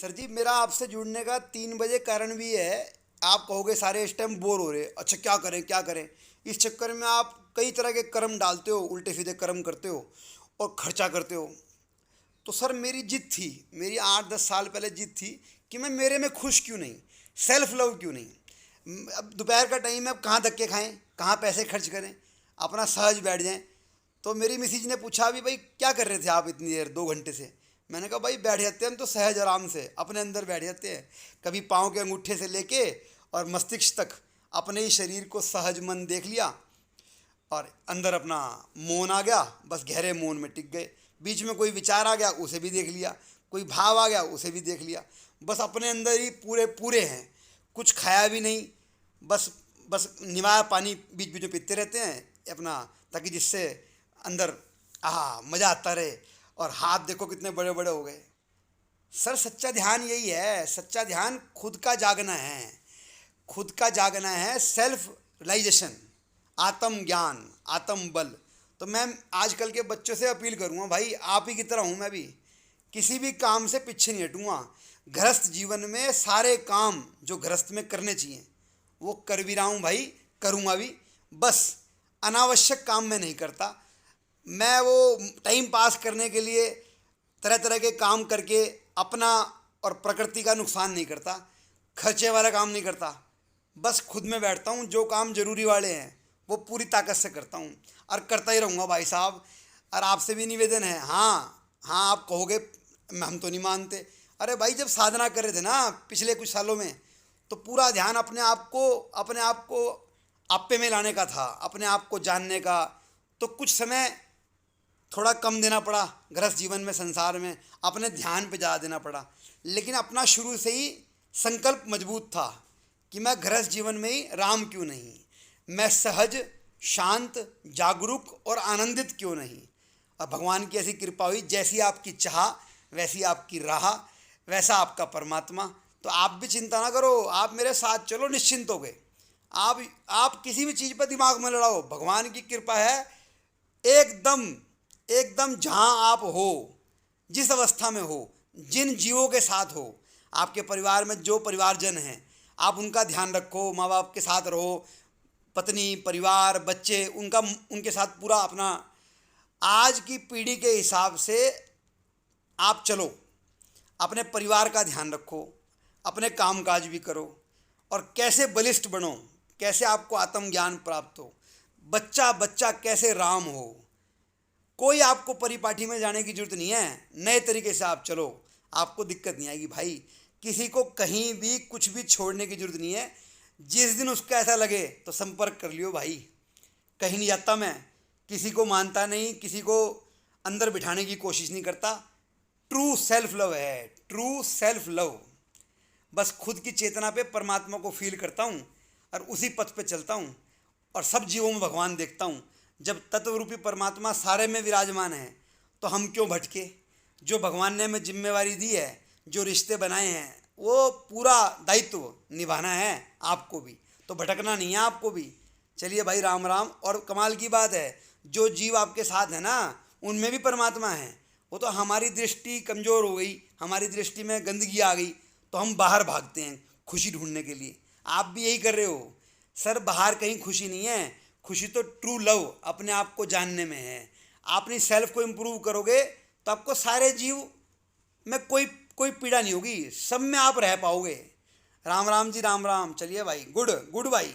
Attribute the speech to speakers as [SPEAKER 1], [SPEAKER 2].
[SPEAKER 1] Sir जी, मेरा आपसे जुड़ने का 3 बजे कारण भी है। आप कहोगे सारे इस टाइम बोर हो रहे, अच्छा क्या करें क्या करें। इस चक्कर में आप कई तरह के कर्म डालते हो, उल्टे सीधे कर्म करते हो और खर्चा करते हो। तो सर मेरी जिद थी, मेरी 8-10 साल पहले जिद थी कि मैं मेरे में खुश क्यों नहीं, सेल्फ लव क्यों नहीं। अब दोपहर का टाइम है, अब कहाँ धक्के खाएं, कहाँ पैसे खर्च करें, अपना सहज बैठ जाएं। तो मेरी मिसिज ने पूछा, अभी भाई क्या कर रहे थे आप इतनी देर, 2 घंटे से। मैंने कहा भाई बैठ जाते हैं हम तो सहज आराम से अपने अंदर बैठ जाते हैं। कभी पाँव के अंगूठे से लेके और मस्तिष्क तक अपने ही शरीर को सहज मन देख लिया और अंदर अपना मौन आ गया, बस गहरे मौन में टिक गए। बीच में कोई विचार आ गया उसे भी देख लिया, कोई भाव आ गया उसे भी देख लिया। बस अपने अंदर ही पूरे पूरे हैं, कुछ खाया भी नहीं। बस बस निवाया पानी बीच बीच में पीते रहते हैं अपना, ताकि जिससे अंदर मज़ा आता रहे। और हाथ देखो कितने बड़े बड़े हो गए। सर सच्चा ध्यान यही है, सच्चा ध्यान खुद का जागना है, खुद का जागना है, सेल्फ रियलाइजेशन, आत्म ज्ञान, आत्म बल। तो मैं आजकल के बच्चों से अपील करूँगा, भाई आप ही की तरह हूँ मैं भी, किसी भी काम से पीछे नहीं हटूँगा। गृहस्थ जीवन में सारे काम जो गृहस्थ में करने चाहिए वो कर भी रहा हूँ भाई, करूँगा भी। बस अनावश्यक काम मैं नहीं करता। मैं वो टाइम पास करने के लिए तरह तरह के काम करके अपना और प्रकृति का नुकसान नहीं करता, खर्चे वाला काम नहीं करता। बस खुद में बैठता हूँ, जो काम जरूरी वाले हैं वो पूरी ताकत से करता हूँ और करता ही रहूँगा भाई साहब। और आपसे भी निवेदन है, हाँ हाँ आप कहोगे हम तो नहीं मानते। अरे भाई जब साधना कर रहे थे ना पिछले कुछ सालों में, तो पूरा ध्यान अपने आप को आपे में लाने का था, अपने आप को जानने का। तो कुछ समय थोड़ा कम देना पड़ा गृहस्थ जीवन में, संसार में अपने ध्यान पे ज़्यादा देना पड़ा। लेकिन अपना शुरू से ही संकल्प मजबूत था कि मैं गृहस्थ जीवन में ही राम क्यों नहीं, मैं सहज, शांत, जागरूक और आनंदित क्यों नहीं। और भगवान की ऐसी कृपा हुई, जैसी आपकी चाह वैसी आपकी राह, वैसा आपका परमात्मा। तो आप भी चिंता ना करो, आप मेरे साथ चलो, निश्चिंत हो गए। आप किसी भी चीज़ पर दिमाग में लड़ाओ, भगवान की कृपा है। एकदम एकदम जहाँ आप हो, जिस अवस्था में हो, जिन जीवों के साथ हो, आपके परिवार में जो परिवारजन हैं, आप उनका ध्यान रखो, माँ बाप के साथ रहो, पत्नी, परिवार, बच्चे, उनके साथ पूरा अपना आज की पीढ़ी के हिसाब से आप चलो। अपने परिवार का ध्यान रखो, अपने कामकाज भी करो और कैसे बलिष्ठ बनो, कैसे आपको आत्मज्ञान प्राप्त हो, बच्चा बच्चा कैसे राम हो। कोई आपको परिपाठी में जाने की जरूरत नहीं है, नए तरीके से आप चलो, आपको दिक्कत नहीं आएगी भाई। किसी को कहीं भी कुछ भी छोड़ने की जरूरत नहीं है। जिस दिन उसका ऐसा लगे तो संपर्क कर लियो भाई, कहीं नहीं जाता मैं, किसी को मानता नहीं, किसी को अंदर बिठाने की कोशिश नहीं करता। ट्रू सेल्फ लव है, ट्रू सेल्फ लव। बस खुद की चेतना पे परमात्मा को फील करता हूँ और उसी पथ पे चलता हूँ और सब जीवों में भगवान देखता हूँ। जब तत्व रूपी परमात्मा सारे में विराजमान है तो हम क्यों भटके। जो भगवान ने हमें जिम्मेवारी दी है, जो रिश्ते बनाए हैं, वो पूरा दायित्व निभाना है आपको भी, तो भटकना नहीं है आपको भी। चलिए भाई, राम राम। और कमाल की बात है, जो जीव आपके साथ है ना उनमें भी परमात्मा है। वो तो हमारी दृष्टि कमज़ोर हो गई, हमारी दृष्टि में गंदगी आ गई तो हम बाहर भागते हैं खुशी ढूंढने के लिए। आप भी यही कर रहे हो सर, बाहर कहीं खुशी नहीं है। खुशी तो ट्रू लव, अपने आप को जानने में है। आप अपनी सेल्फ को इम्प्रूव करोगे तो आपको सारे जीव में कोई कोई पीड़ा नहीं होगी, सब में आप रह पाओगे। राम राम जी, राम राम। चलिए भाई, गुड गुड भाई।